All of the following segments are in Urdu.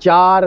4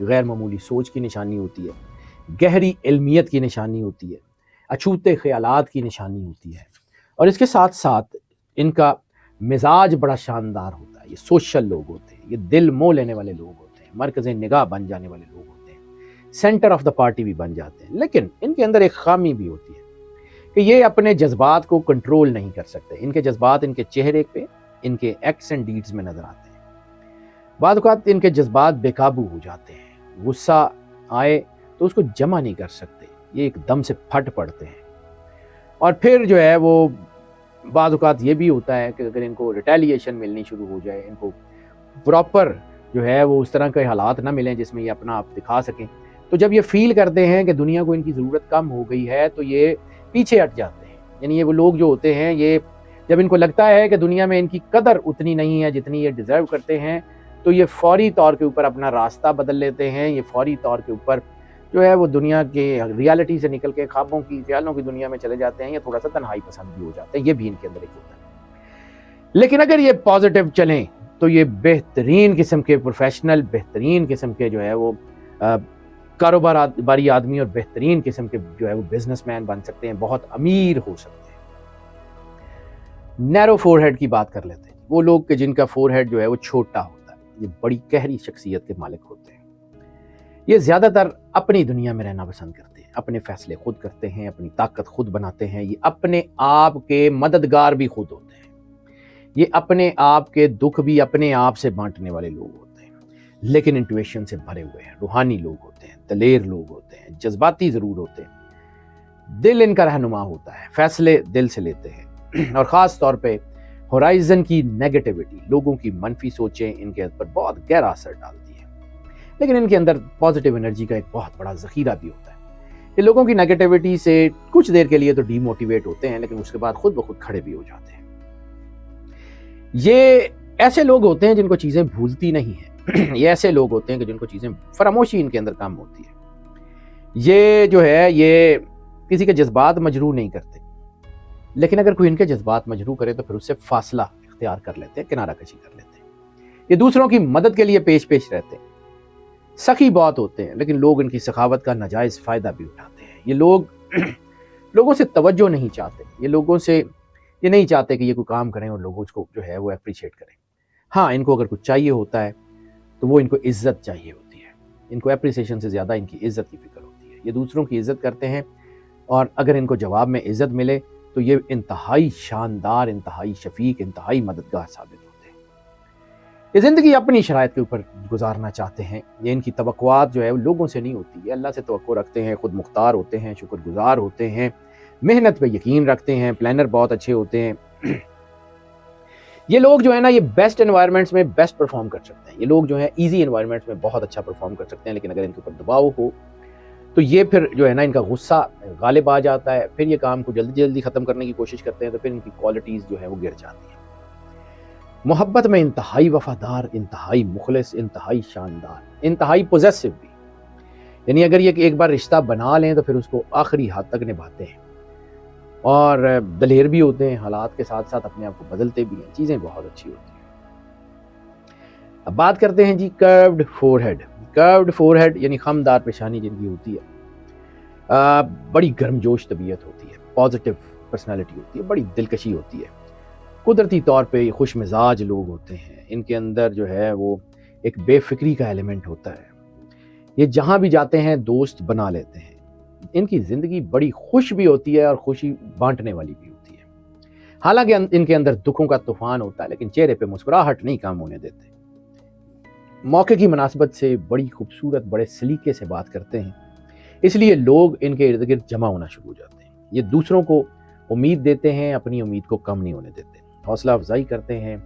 غیر معمولی سوچ کی نشانی ہوتی ہے، گہری علمیت کی نشانی ہوتی ہے، اچھوتے خیالات کی نشانی ہوتی ہے، اور اس کے ساتھ ساتھ ان کا مزاج بڑا شاندار ہوتا ہے۔ یہ سوشل لوگ ہوتے ہیں، یہ دل مو لینے والے لوگ ہوتے ہیں، مرکز نگاہ بن جانے والے لوگ ہوتے ہیں، سینٹر آف دا پارٹی بھی بن جاتے ہیں۔ لیکن ان کے اندر ایک خامی بھی ہوتی ہے کہ یہ اپنے جذبات کو کنٹرول نہیں کر سکتے۔ ان کے جذبات ان کے چہرے پہ، ان کے ایکٹس اینڈ ڈیڈز میں نظر آتے ہیں۔ بعض اوقات ان کے جذبات بے قابو ہو جاتے ہیں، غصہ آئے تو اس کو جمع نہیں کر سکتے، یہ ایک دم سے پھٹ پڑتے ہیں، اور پھر جو ہے وہ بعض اوقات یہ بھی ہوتا ہے کہ اگر ان کو ریٹیلیشن ملنی شروع ہو جائے، ان کو پراپر جو ہے وہ اس طرح کے حالات نہ ملیں جس میں یہ اپنا آپ دکھا سکیں، تو جب یہ فیل کرتے ہیں کہ دنیا کو ان کی ضرورت کم ہو گئی ہے تو یہ پیچھے ہٹ جاتے ہیں۔ یعنی یہ وہ لوگ جو ہوتے ہیں، یہ جب ان کو لگتا ہے کہ دنیا میں ان کی قدر اتنی نہیں ہے جتنی یہ ڈیزرو کرتے ہیں، تو یہ فوری طور کے اوپر اپنا راستہ بدل لیتے ہیں، یہ فوری طور کے اوپر جو ہے وہ دنیا کے ریالٹی سے نکل کے خوابوں کی، خیالوں کی دنیا میں چلے جاتے ہیں، یا تھوڑا سا تنہائی پسند بھی ہو جاتے ہیں۔ یہ بھی ان کے اندر ایک ہوتا ہے۔ لیکن اگر یہ پازیٹیو چلیں تو یہ بہترین قسم کے پروفیشنل، بہترین قسم کے جو ہے وہ کاروباری آدمی، اور بہترین قسم کے جو ہے وہ بزنس مین بن سکتے ہیں، بہت امیر ہو سکتے ہیں۔ نیرو فور ہیڈ کی بات کر لیتے ہیں، وہ لوگ کہ جن کا فور ہیڈ جو ہے وہ چھوٹا ہوتا ہے، یہ بڑی گہری شخصیت کے مالک ہوتے ہیں۔ یہ زیادہ تر اپنی دنیا میں رہنا پسند کرتے ہیں، اپنے فیصلے خود کرتے ہیں، اپنی طاقت خود بناتے ہیں، یہ اپنے آپ کے مددگار بھی خود ہوتے ہیں، یہ اپنے آپ کے دکھ بھی اپنے آپ سے بانٹنے والے لوگ ہوتے ہیں، لیکن انٹویشن سے بھرے ہوئے ہیں، روحانی لوگ ہوتے ہیں، دلیر لوگ ہوتے ہیں، جذباتی ضرور ہوتے ہیں، دل ان کا رہنما ہوتا ہے، فیصلے دل سے لیتے ہیں، اور خاص طور پہ ہورائزن کی نیگیٹیوٹی، لوگوں کی منفی سوچیں ان کے اوپر بہت گہرا اثر ڈالتی ہیں، لیکن ان کے اندر پازیٹیو انرجی کا ایک بہت بڑا ذخیرہ بھی ہوتا ہے۔ یہ لوگوں کی نیگیٹیوٹی سے کچھ دیر کے لیے تو ڈی موٹیویٹ ہوتے ہیں، لیکن اس کے بعد خود بخود کھڑے بھی ہو جاتے ہیں۔ یہ ایسے لوگ ہوتے ہیں جن کو چیزیں بھولتی نہیں ہیں، یہ ایسے لوگ ہوتے ہیں کہ جن کو چیزیں فراموشی ان کے اندر کم ہوتی ہے۔ یہ جو ہے یہ کسی کے جذبات مجروح نہیں کرتے، لیکن اگر کوئی ان کے جذبات مجروح کرے تو پھر اس سے فاصلہ اختیار کر لیتے ہیں، کنارہ کشی کر لیتے ہیں۔ یہ دوسروں کی مدد کے لیے پیش رہتے ہیں، سخی بہت ہوتے ہیں، لیکن لوگ ان کی سخاوت کا ناجائز فائدہ بھی اٹھاتے ہیں۔ یہ لوگ لوگوں سے توجہ نہیں چاہتے، یہ لوگوں سے یہ نہیں چاہتے کہ یہ کوئی کام کریں اور لوگ اس کو جو ہے وہ اپریشیٹ کریں۔ ہاں، ان کو اگر کچھ چاہیے ہوتا ہے تو وہ ان کو عزت چاہیے ہوتی ہے، ان کو اپریسیشن سے زیادہ ان کی عزت کی فکر ہوتی ہے۔ یہ دوسروں کی عزت کرتے ہیں، اور اگر ان کو جواب میں عزت ملے تو یہ انتہائی شاندار، انتہائی شفیق، انتہائی مددگار ثابت ہوتے ہیں۔ یہ زندگی اپنی شرائط کے اوپر گزارنا چاہتے ہیں، یہ ان کی توقعات جو ہے وہ لوگوں سے نہیں ہوتی، یہ اللہ سے توقع رکھتے ہیں، خود مختار ہوتے ہیں، شکر گزار ہوتے ہیں، محنت پہ یقین رکھتے ہیں، پلانر بہت اچھے ہوتے ہیں۔ یہ لوگ جو ہے نا، یہ بیسٹ انوائرمنٹس میں بیسٹ پرفارم کر سکتے ہیں، یہ لوگ جو ہیں ایزی انوائرمنٹس میں بہت اچھا پرفارم کر سکتے ہیں، لیکن اگر ان کے اوپر دباؤ ہو تو یہ پھر جو ہے نا ان کا غصہ غالب آ جاتا ہے، پھر یہ کام کو جلدی ختم کرنے کی کوشش کرتے ہیں، تو پھر ان کی کوالٹیز جو ہے وہ گر جاتی ہیں۔ محبت میں انتہائی وفادار، انتہائی مخلص، انتہائی شاندار، انتہائی پوزیسو بھی، یعنی اگر یہ ایک بار رشتہ بنا لیں تو پھر اس کو آخری حد تک نبھاتے ہیں، اور دلیر بھی ہوتے ہیں، حالات کے ساتھ ساتھ اپنے آپ کو بدلتے بھی ہیں، چیزیں بہت اچھی ہوتی ہیں۔ اب بات کرتے ہیں جی کروڈ فور ہیڈ۔ کروڈ فور ہیڈ یعنی خمدار پیشانی جن کی ہوتی ہے، بڑی گرم جوش طبیعت ہوتی ہے، پازیٹیو پرسنالٹی ہوتی ہے، بڑی دلکشی ہوتی ہے، قدرتی طور پہ خوش مزاج لوگ ہوتے ہیں، ان کے اندر جو ہے وہ ایک بے فکری کا ایلیمنٹ ہوتا ہے، یہ جہاں بھی جاتے ہیں دوست بنا لیتے ہیں، ان کی زندگی بڑی خوش بھی ہوتی ہے اور خوشی بانٹنے والی بھی ہوتی ہے، حالانکہ ان کے اندر دکھوں کا طوفان ہوتا ہے، لیکن چہرے پہ مسکراہٹ نہیں کام ہونے دیتے، موقع کی مناسبت سے بڑی خوبصورت، بڑے سلیقے سے بات کرتے ہیں، اس لیے لوگ ان کے ارد گرد جمع ہونا شروع ہو جاتے ہیں۔ یہ دوسروں کو امید دیتے ہیں، اپنی امید کو کم نہیں ہونے دیتے، حوصلہ افزائی کرتے ہیں،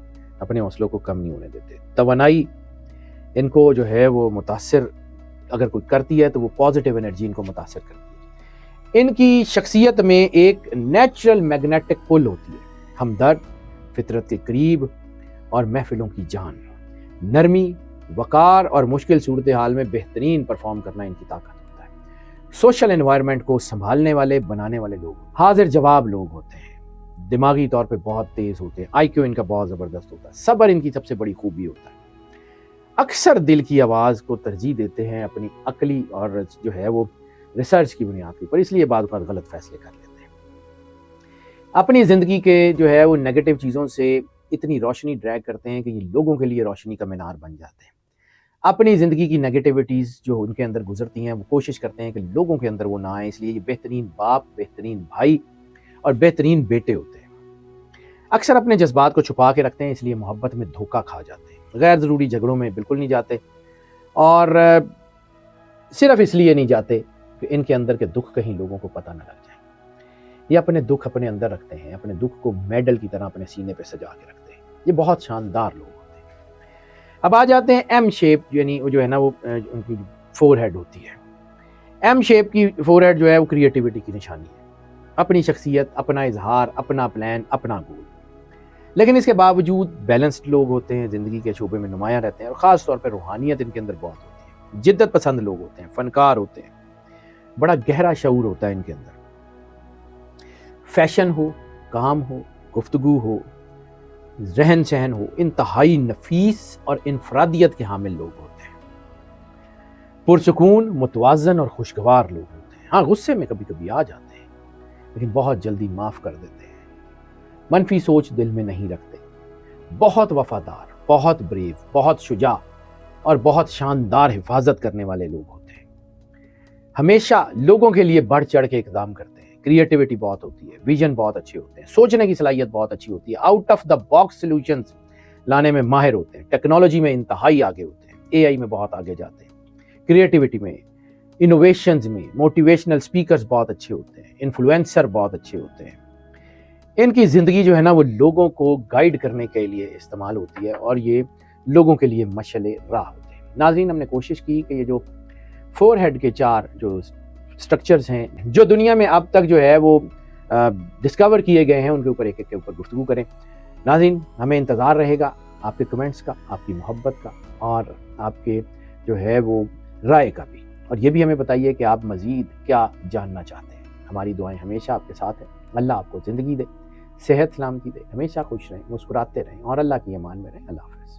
اپنے حوصلوں کو کم نہیں ہونے دیتے، توانائی ان کو جو ہے وہ متاثر اگر کوئی کرتی ہے تو وہ پازیٹیو انرجی ان کو متاثر کرتی ہے۔ ان کی شخصیت میں ایک نیچرل میگنیٹک پل ہوتی ہے، ہمدرد، فطرت کے قریب اور محفلوں کی جان، نرمی، وقار اور مشکل صورتحال میں بہترین پرفارم کرنا ان کی طاقت ہوتا ہے۔ سوشل انوائرمنٹ کو سنبھالنے والے، بنانے والے لوگ حاضر جواب لوگ ہوتے ہیں، دماغی طور پہ بہت تیز ہوتے ہیں، آئی کیو ان کا بہت زبردست ہوتا ہے، صبر ان کی سب سے بڑی خوبی ہوتا ہے، اکثر دل کی آواز کو ترجیح دیتے ہیں اپنی عقلی اور جو ہے وہ ریسرچ کی بنیاد پر، اس لیے بعض اوقات غلط فیصلے کر لیتے ہیں۔ اپنی زندگی کے جو ہے وہ نیگیٹو چیزوں سے اتنی روشنی ڈریگ کرتے ہیں کہ یہ لوگوں کے لیے روشنی کا مینار بن جاتے ہیں۔ اپنی زندگی کی نیگیٹیوٹیز جو ان کے اندر گزرتی ہیں وہ کوشش کرتے ہیں کہ لوگوں کے اندر وہ نہ آئیں، اس لیے یہ بہترین باپ، بہترین بھائی اور بہترین بیٹے ہوتے ہیں۔ اکثر اپنے جذبات کو چھپا کے رکھتے ہیں، اس لیے محبت میں دھوکہ کھا جاتے ہیں، غیر ضروری جھگڑوں میں بالکل نہیں جاتے، اور صرف اس لیے نہیں جاتے کہ ان کے اندر کے دکھ کہیں لوگوں کو پتہ نہ لگ جائے۔ یہ اپنے دکھ اپنے اندر رکھتے ہیں، اپنے دکھ کو میڈل کی طرح اپنے سینے پہ سجا کے رکھتے ہیں۔ یہ بہت شاندار لوگ ہوتے ہیں۔ اب آ جاتے ہیں ایم شیپ، یعنی وہ جو ہے نا وہ ان کی فور ہیڈ ہوتی ہے۔ ایم شیپ کی فور ہیڈ جو ہے وہ کریٹیوٹی کی نشانی ہے، اپنی شخصیت، اپنا اظہار، اپنا پلان، اپنا گول، لیکن اس کے باوجود بیلنسڈ لوگ ہوتے ہیں، زندگی کے شعبے میں نمایاں رہتے ہیں، اور خاص طور پہ روحانیت ان کے اندر بہت ہوتی ہے، جدت پسند لوگ ہوتے ہیں، فنکار ہوتے ہیں، بڑا گہرا شعور ہوتا ہے ان کے اندر۔ فیشن ہو، کام ہو، گفتگو ہو، رہن سہن ہو، انتہائی نفیس اور انفرادیت کے حامل لوگ ہوتے ہیں، پرسکون، متوازن اور خوشگوار لوگ ہوتے ہیں۔ ہاں غصے میں کبھی کبھی آ جاتے ہیں، لیکن بہت جلدی معاف کر دیتے ہیں، منفی سوچ دل میں نہیں رکھتے، بہت وفادار، بہت بریو، بہت شجاع اور بہت شاندار حفاظت کرنے والے لوگ ہوتے ہیں، ہمیشہ لوگوں کے لیے بڑھ چڑھ کے اقدام کرتے ہیں، کریٹیوٹی بہت ہوتی ہے، ویژن بہت اچھے ہوتے ہیں، سوچنے کی صلاحیت بہت اچھی ہوتی ہے، out of the box solutions لانے میں ماہر ہوتے ہیں، ٹیکنالوجی میں انتہائی آگے ہوتے ہیں، اے آئی میں بہت آگے جاتے ہیں، کریٹیوٹی میں، انوویشنز میں، موٹیویشنل سپیکرز بہت اچھے ہوتے ہیں، انفلوئنسر بہت اچھے ہوتے ہیں۔ ان کی زندگی جو ہے نا وہ لوگوں کو گائیڈ کرنے کے لیے استعمال ہوتی ہے، اور یہ لوگوں کے لیے مشعل راہ ہوتے ہیں۔ ناظرین، ہم نے کوشش کی کہ یہ جو فور ہیڈ کے 4 جو سٹرکچرز ہیں جو دنیا میں اب تک جو ہے وہ ڈسکور کیے گئے ہیں، ان کے اوپر ایک ایک کے اوپر گفتگو کریں۔ ناظرین، ہمیں انتظار رہے گا آپ کے کمنٹس کا، آپ کی محبت کا، اور آپ کے جو ہے وہ رائے کا بھی، اور یہ بھی ہمیں بتائیے کہ آپ مزید کیا جاننا چاہتے ہیں۔ ہماری دعائیں ہمیشہ آپ کے ساتھ ہیں۔ اللہ آپ کو زندگی دے، صحت سلامتی دے، ہمیشہ خوش رہیں، مسکراتے رہیں، اور اللہ کی امان میں رہیں۔ اللہ حافظ۔